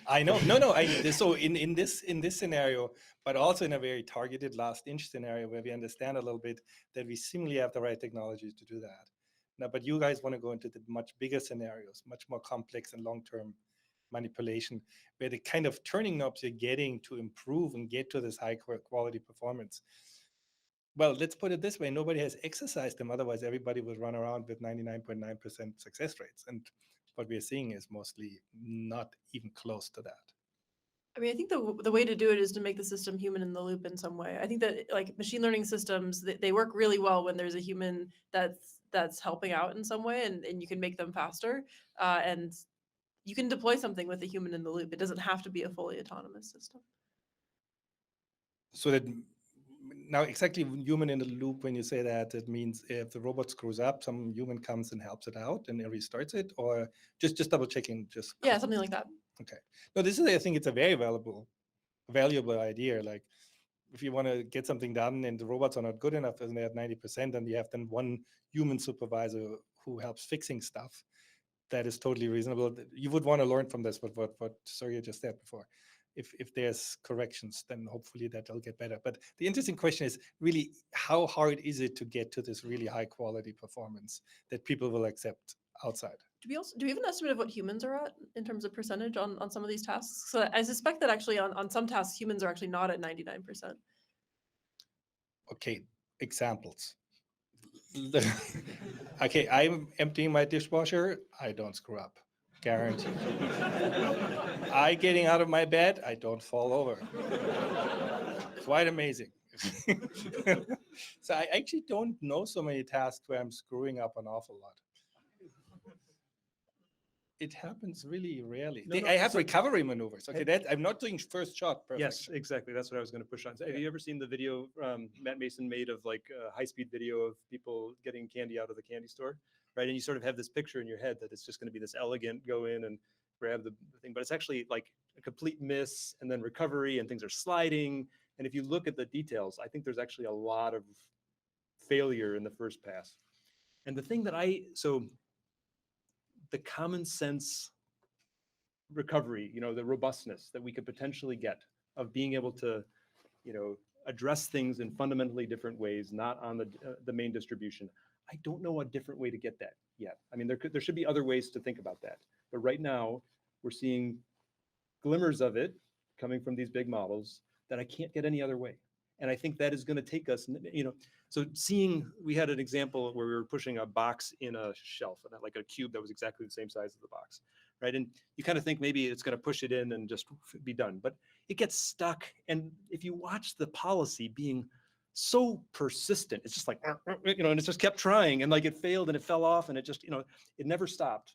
I know. No. So in this scenario, but also in a very targeted last inch scenario where we understand a little bit that we seemingly have the right technologies to do that. Now, but you guys want to go into the much bigger scenarios, much more complex and long-term manipulation, where the kind of turning knobs you're getting to improve and get to this high quality performance. Well, let's put it this way: nobody has exercised them. Otherwise, everybody will run around with 99.9% success rates. And what we're seeing is mostly not even close to that. I mean, I think the way to do it is to make the system human in the loop in some way. I think that like machine learning systems, they work really well when there's a human that's helping out in some way, and you can make them faster. And you can deploy something with a human in the loop. It doesn't have to be a fully autonomous system. So that now exactly human in the loop, when you say that, it means if the robot screws up, some human comes and helps it out and it restarts it, or just double checking, just Yeah, something like that. okay. No, this is, I think it's a very valuable idea. Like if you want to get something done and the robots are not good enough and they're at 90%, and you have then one human supervisor who helps fixing stuff, that is totally reasonable. You would want to learn from this, what Sergey just said before. If there's corrections, then hopefully that'll get better. But the interesting question is really, how hard is it to get to this really high quality performance that people will accept outside? Do we have an estimate of what humans are at in terms of percentage on some of these tasks? So I suspect that actually on some tasks, humans are actually not at 99%. Okay, examples. Okay, I'm emptying my dishwasher. I don't screw up, guaranteed. I getting out of my bed. I don't fall over. Quite amazing. So I actually don't know so many tasks where I'm screwing up an awful lot. It happens really rarely. No, I have so- recovery maneuvers. Okay, that I'm not doing first shot perfect. Yes, exactly. That's what I was going to push on. So have you ever seen the video Matt Mason made of like a high-speed video of people getting candy out of the candy store, right? And you sort of have this picture in your head that it's just going to be this elegant go in and grab the thing, but it's actually like a complete miss and then recovery and things are sliding. And if you look at the details, I think there's actually a lot of failure in the first pass. And the thing that the common sense recovery, the robustness that we could potentially get of being able to, address things in fundamentally different ways, not on the main distribution. I don't know a different way to get that yet. I mean, there should be other ways to think about that. But right now, we're seeing glimmers of it coming from these big models that I can't get any other way. And I think that is going to take us, so we had an example where we were pushing a box in a shelf, like a cube that was exactly the same size as the box, right? And you kind of think maybe it's going to push it in and just be done, but it gets stuck. And if you watch the policy being so persistent, it's just like, and it just kept trying, and like it failed and it fell off, and it just, it never stopped.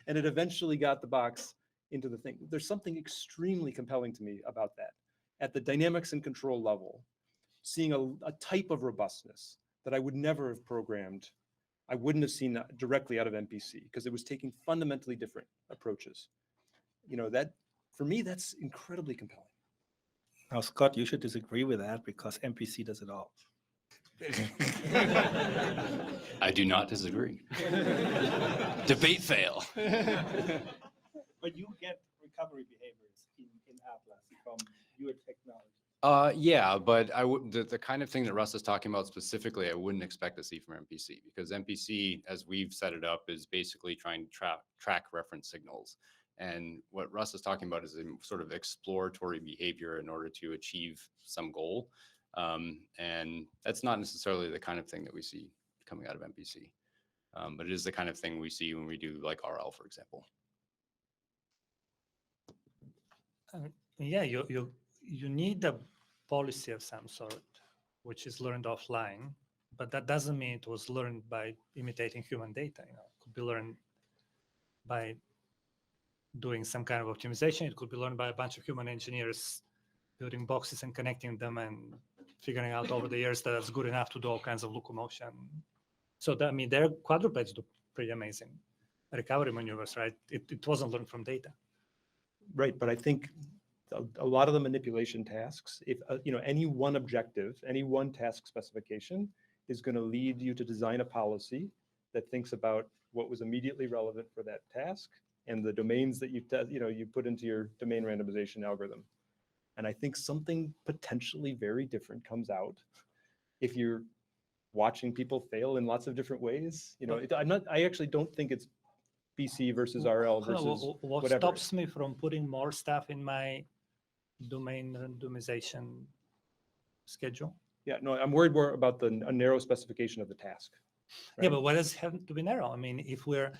And it eventually got the box into the thing. There's something extremely compelling to me about that. At the dynamics and control level, seeing a type of robustness that I would never have programmed, I wouldn't have seen that directly out of MPC because it was taking fundamentally different approaches. That for me, that's incredibly compelling. Now, Scott, you should disagree with that because MPC does it all. I do not disagree. Debate fail. But you get recovery behaviors in Atlas from your technology. Yeah, but the kind of thing that Russ is talking about specifically, I wouldn't expect to see from MPC because MPC, as we've set it up, is basically trying to track reference signals. And what Russ is talking about is a sort of exploratory behavior in order to achieve some goal. And that's not necessarily the kind of thing that we see coming out of MPC. But it is the kind of thing we see when we do like RL, for example. Yeah, you need a policy of some sort, which is learned offline, but that doesn't mean it was learned by imitating human data. You know, it could be learned by doing some kind of optimization. It could be learned by a bunch of human engineers building boxes and connecting them and figuring out over the years that that's good enough to do all kinds of locomotion. So that, I mean, their quadrupeds do pretty amazing recovery maneuvers, right? It wasn't learned from data. Right, but I think a lot of the manipulation tasks, if any one objective, any one task specification is going to lead you to design a policy that thinks about what was immediately relevant for that task and the domains that you put into your domain randomization algorithm. And I think something potentially very different comes out if you're watching people fail in lots of different ways. I actually don't think it's BC versus RL versus what whatever. stops me from putting more stuff in my domain randomization schedule? Yeah, no, I'm worried more about a narrow specification of the task. Yeah, right? but why does it have to be narrow? I mean, if we're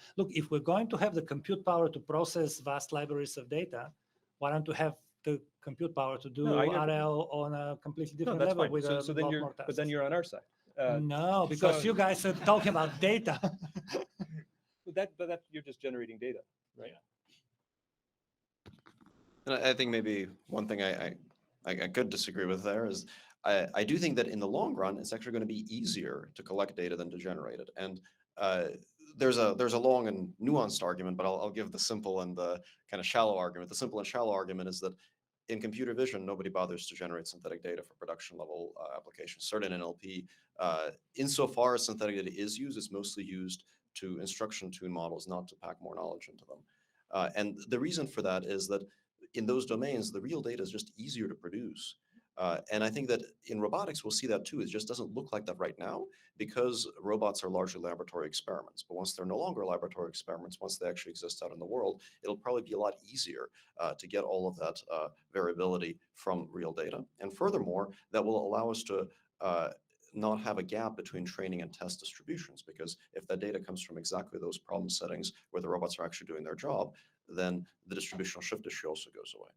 going to have the compute power to process vast libraries of data, why don't we have the compute power to do No, I get it. RL on a completely No, different that's level fine. with So a then lot you're, more tasks? but then you're on our side. No, because so- you guys are talking about data. But that you're just generating data, right? And I think maybe one thing I could disagree with there is I do think that in the long run, it's actually going to be easier to collect data than to generate it. And there's a long and nuanced argument, but I'll give the simple and the kind of shallow argument. The simple and shallow argument is that in computer vision, nobody bothers to generate synthetic data for production level applications. Certainly in NLP, insofar as synthetic data is used, it's mostly used to instruction tune models, not to pack more knowledge into them. And the reason for that is that in those domains, the real data is just easier to produce. And I think that in robotics, we'll see that too. It just doesn't look like that right now because robots are largely laboratory experiments. But once they're no longer laboratory experiments, once they actually exist out in the world, it'll probably be a lot easier to get all of that variability from real data. And furthermore, that will allow us to not have a gap between training and test distributions, because if that data comes from exactly those problem settings where the robots are actually doing their job, then the distributional shift issue also goes away.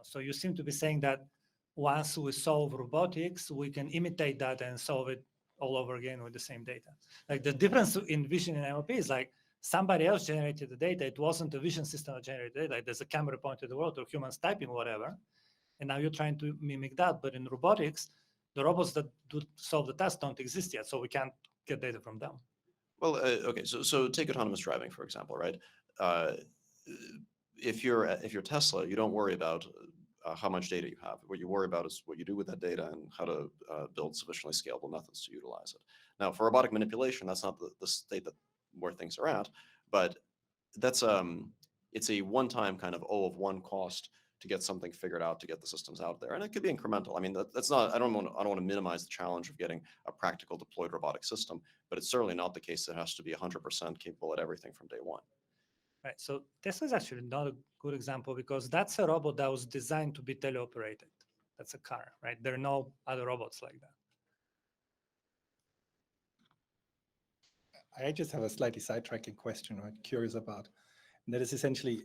So you seem to be saying that once we solve robotics, we can imitate that and solve it all over again with the same data. Like the difference in vision and NLP is like somebody else generated the data. It wasn't a vision system that generated data. Like there's a camera pointed at the world or humans typing whatever. And now you're trying to mimic that. But in robotics, the robots that do solve the task don't exist yet. So we can't get data from them. Well, okay, so take autonomous driving, for example, right? If you're Tesla, you don't worry about how much data you have. What you worry about is what you do with that data and how to build sufficiently scalable methods to utilize it. Now, for robotic manipulation, that's not the state where things are at, but that's it's a one-time kind of O of one cost to get something figured out, to get the systems out there, and it could be incremental. I mean, that's not. I don't want to minimize the challenge of getting a practical deployed robotic system, but it's certainly not the case that it has to be 100% capable at everything from day one. Right. So Tesla is actually not a good example because that's a robot that was designed to be teleoperated. That's a car, right? There are no other robots like that. I just have a slightly sidetracking question I'm curious about. And that is essentially,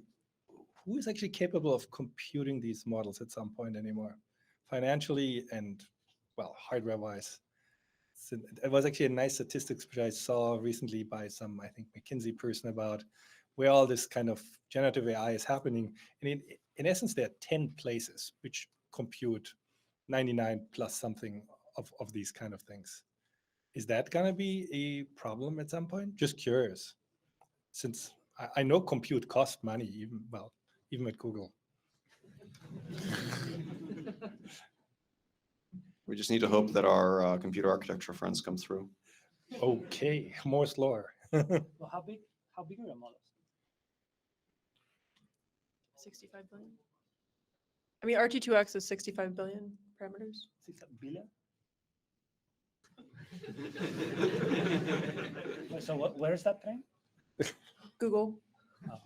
who is actually capable of computing these models at some point anymore? Financially and, well, hardware-wise. It was actually a nice statistics which I saw recently by some, I think, McKinsey person about where all this kind of generative AI is happening. And in essence, there are 10 places which compute 99 plus something of these kind of things. Is that going to be a problem at some point? Just curious, since I know compute costs money, even at Google. We just need to hope that our computer architecture friends come through. Okay, Moore's law. Well, how big are your models? 65 billion. I mean, RT2X is 65 billion parameters. 6 billion? So where is that train? Google. Oh.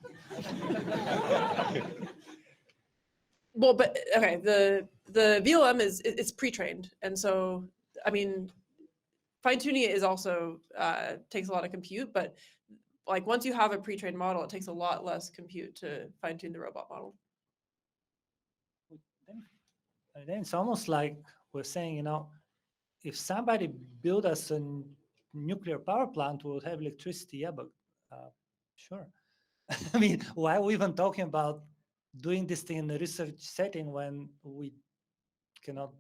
Well, but okay, the VLM it's pre-trained, and so I mean, fine-tuning it is also takes a lot of compute, but like once you have a pre-trained model, it takes a lot less compute to fine-tune the robot model. Then it's almost like we're saying, if somebody build us a nuclear power plant, we would have electricity. Yeah, but sure. I mean, why are we even talking about doing this thing in a research setting when we cannot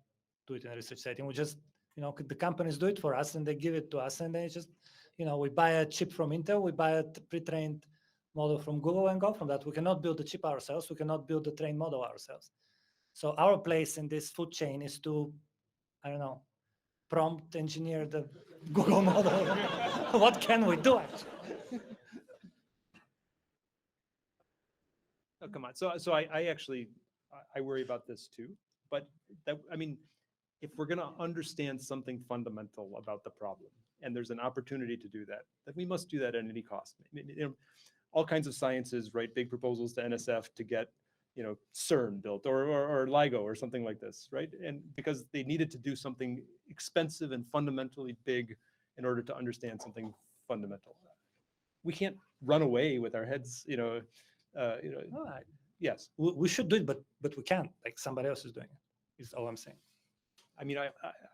do it in a research setting? We just, the companies do it for us and they give it to us, and then just, we buy a chip from Intel, we buy a pre-trained model from Google and go from that. We cannot build the chip ourselves. We cannot build the trained model ourselves. So our place in this food chain is to, I don't know, prompt engineer the Google model. What can we do actually? Oh, come on. So I actually, I worry about this too. But that, I mean, if we're going to understand something fundamental about the problem, and there's an opportunity to do that, then we must do that at any cost. I mean, all kinds of sciences write big proposals to NSF to get, CERN built or LIGO or something like this, right? And because they needed to do something expensive and fundamentally big in order to understand something fundamental. We can't run away with our heads, No, yes. we should do it, but we can't. Like somebody else is doing it. Is all I'm saying. I mean,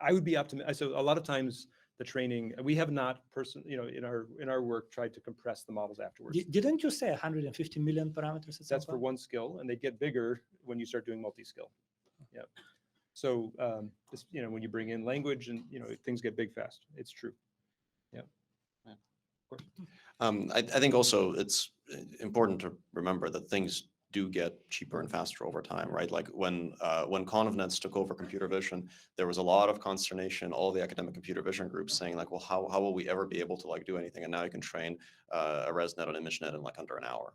I would be optimistic. So a lot of times the training, we have not in our work tried to compress the models afterwards. Didn't you say 150 million parameters? That's for one skill, and they get bigger when you start doing multi-skill. Yeah. So just, when you bring in language and things get big fast. It's true. Yeah. Yeah. Of course. I think also it's important to remember that things do get cheaper and faster over time, right? Like when ConvNets took over computer vision, there was a lot of consternation, all the academic computer vision groups saying like, well, how will we ever be able to like do anything? And now you can train a ResNet and ImageNet in like under an hour.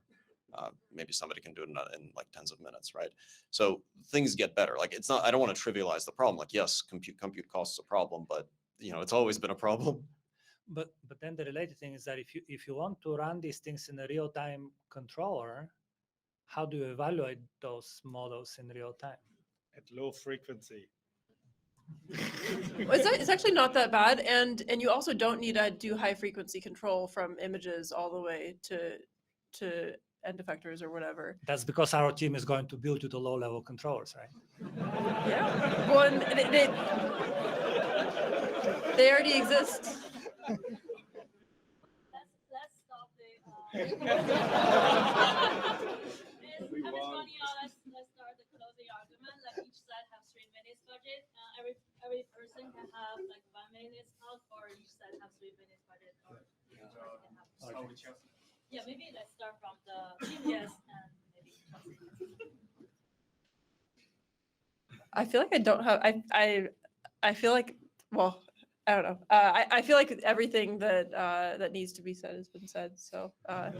Maybe somebody can do it in like tens of minutes, right? So things get better. Like it's not, I don't want to trivialize the problem. Like yes, compute costs a problem, but it's always been a problem. But then the related thing is that if you want to run these things in a real-time controller, how do you evaluate those models in real time? At low frequency. It's actually not that bad, and you also don't need to do high frequency control from images all the way to end effectors or whatever. That's because our team is going to build you the low-level controllers, right? Yeah. Well, and they already exist. Let's stop the. Let's start the closing argument. Like each side has 3 minutes budget. Every person can have like 1 minute talk, or each side have 3 minutes budget, or each person can have. Yeah, maybe let's start from the previous and maybe Chelsea. I feel like I don't have. I feel like, well, I don't know. I feel like everything that needs to be said has been said. So I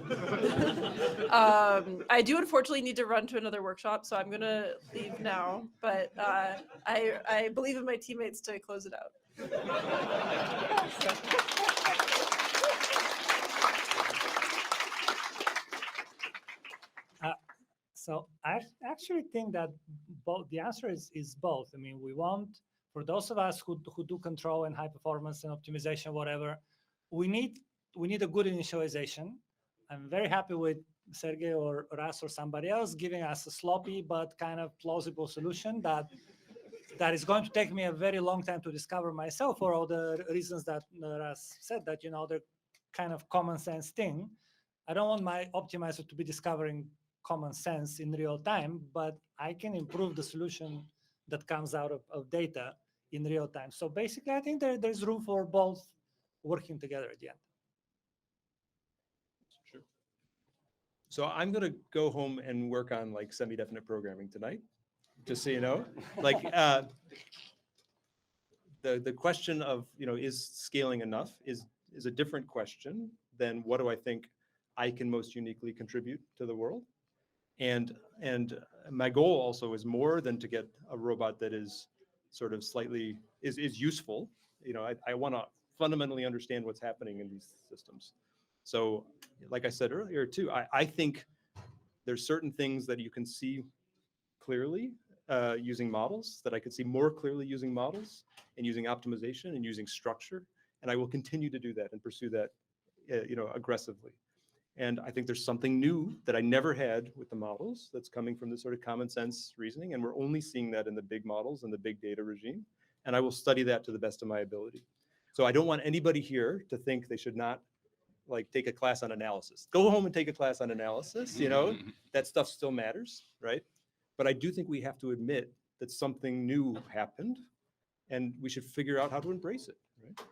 do unfortunately need to run to another workshop, so I'm gonna leave now. But I believe in my teammates to close it out. So I actually think that the answer is both. I mean, we want, for those of us who do control and high performance and optimization, whatever, we need a good initialization. I'm very happy with Sergey or Ras or somebody else giving us a sloppy but kind of plausible solution that is going to take me a very long time to discover myself for all the reasons that Ras said, that they're kind of common sense thing. I don't want my optimizer to be discovering common sense in real time, but I can improve the solution that comes out of data in real time. So basically, I think there's room for both working together at the end. Sure. So I'm going to go home and work on like semi-definite programming tonight, just so you know. Like the question of, is scaling enough is a different question than what do I think I can most uniquely contribute to the world. And my goal also is more than to get a robot that is sort of slightly is useful. I want to fundamentally understand what's happening in these systems. So like I said earlier too, I think there's certain things that you can see clearly using models, that I could see more clearly using models and using optimization and using structure. And I will continue to do that and pursue that aggressively. And I think there's something new that I never had with the models that's coming from this sort of common sense reasoning. And we're only seeing that in the big models and the big data regime. and I will study that to the best of my ability. So I don't want anybody here to think they should not like take a class on analysis. Go home and take a class on analysis, you know, that stuff still matters, right? But I do think we have to admit that something new happened and we should figure out how to embrace it, right?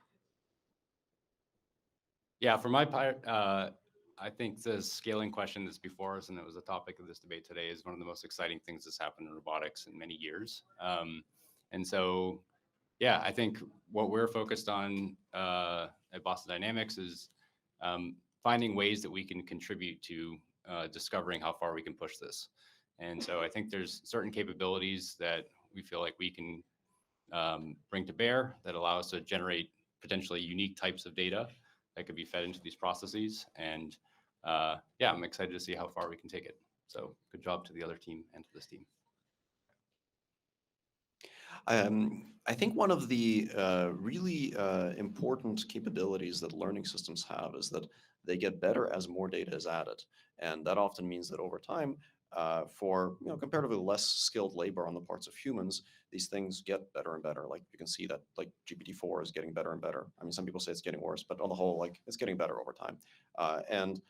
Yeah, for my part, I think the scaling question that's before us, and it was a topic of this debate today, is one of the most exciting things that's happened in robotics in many years. And so, yeah, I think what we're focused on at Boston Dynamics is finding ways that we can contribute to discovering how far we can push this. And so I think there's certain capabilities that we feel like we can bring to bear that allow us to generate potentially unique types of data that could be fed into these processes. And yeah, I'm excited to see how far we can take it. So good job to the other team and to this team. I think one of the really important capabilities that learning systems have is that they get better as more data is added. And that often means that over time, for comparatively less skilled labor on the parts of humans, these things get better and better. Like you can see that like GPT-4 is getting better and better. I mean, some people say it's getting worse, but on the whole, like it's getting better over time. And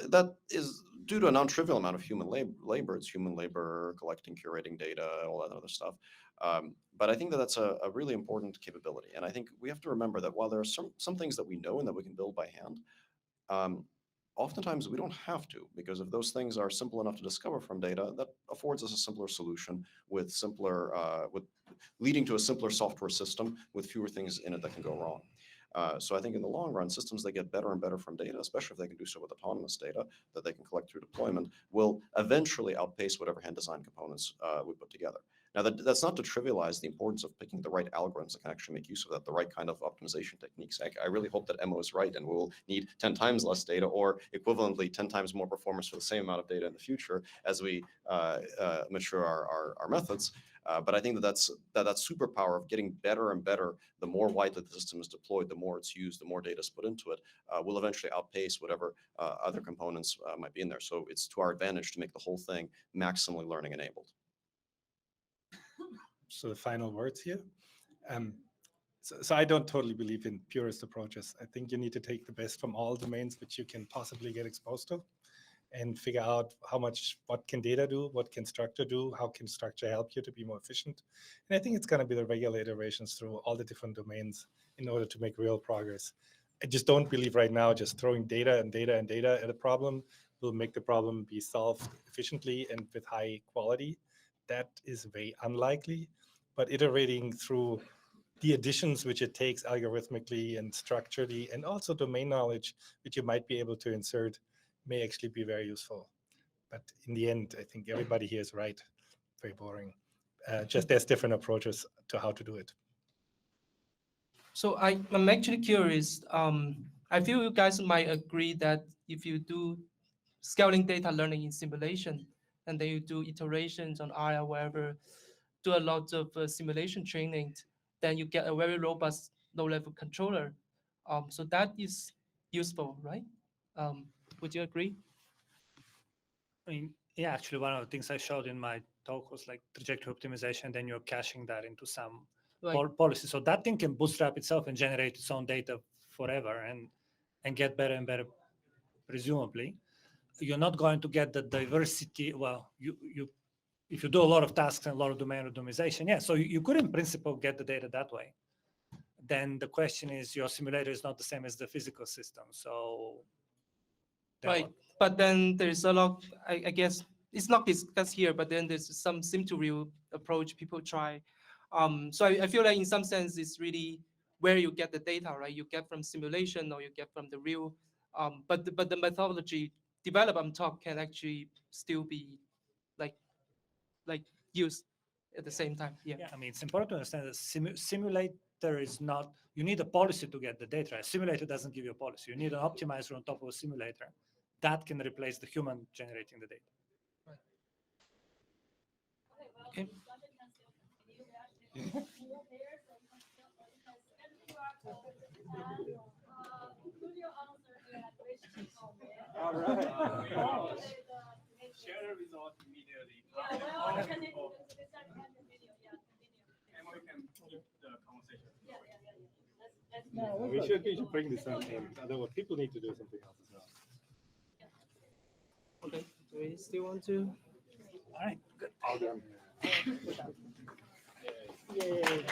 that is due to a non-trivial amount of human labor. It's human labor collecting, curating data, all that other stuff. But I think that that's a really important capability. And I think we have to remember that while there are some things that we know and that we can build by hand, oftentimes we don't have to, because if those things are simple enough to discover from data, that affords us a simpler solution with leading to a simpler software system with fewer things in it that can go wrong. So I think in the long run, systems that get better and better from data, especially if they can do so with autonomous data that they can collect through deployment, will eventually outpace whatever hand design components we put together. Now, that's not to trivialize the importance of picking the right algorithms that can actually make use of that, the right kind of optimization techniques. I really hope that Emma is right and we'll need 10 times less data or equivalently 10 times more performance for the same amount of data in the future as we mature our methods. But I think that that superpower of getting better and better, the more widely the system is deployed, the more it's used, the more data is put into it, will eventually outpace whatever other components might be in there. So it's to our advantage to make the whole thing maximally learning enabled. So the final words here. So I don't totally believe in purist approaches. I think you need to take the best from all domains which you can possibly get exposed to and figure out what can data do, what can structure do, how can structure help you to be more efficient. And I think it's going to be the regular iterations through all the different domains in order to make real progress. I just don't believe right now just throwing data and data and data at a problem will make the problem be solved efficiently and with high quality. That is very unlikely, but iterating through the additions which it takes algorithmically and structurally, and also domain knowledge which you might be able to insert, may actually be very useful. But in the end, I think everybody here is right. Very boring. Just there's different approaches to how to do it. So I'm actually curious. I feel you guys might agree that if you do scaling data learning in simulation, and then you do iterations on R or wherever, do a lot of simulation training, then you get a very robust low-level controller. So that is useful, right? Would you agree? I mean, yeah, actually, one of the things I showed in my talk was like trajectory optimization. Then you're caching that into some policy. So that thing can bootstrap itself and generate its own data forever and get better and better, presumably. You're not going to get the diversity. Well, if you do a lot of tasks and a lot of domain randomization, yeah, so you could in principle get the data that way. Then the question is, your simulator is not the same as the physical system. So right, but then there's a lot, I guess it's not discussed here, but then there's some sim to real approach people try. So I feel like in some sense it's really where you get the data, right? You get from simulation or you get from the real, but the methodology developed on top can actually still be like used at the same time. Yeah. I mean, it's important to understand that simulator is not, you need a policy to get the data. A simulator doesn't give you a policy. You need an optimizer on top of a simulator that can replace the human generating the data. Okay. All right. Share the result immediately. Yeah, well, we can start the video. Yeah, continue. And we can We should bring this up. Otherwise, people need to do something else as well. Okay, do we still want to? All right, good. All done. Yay.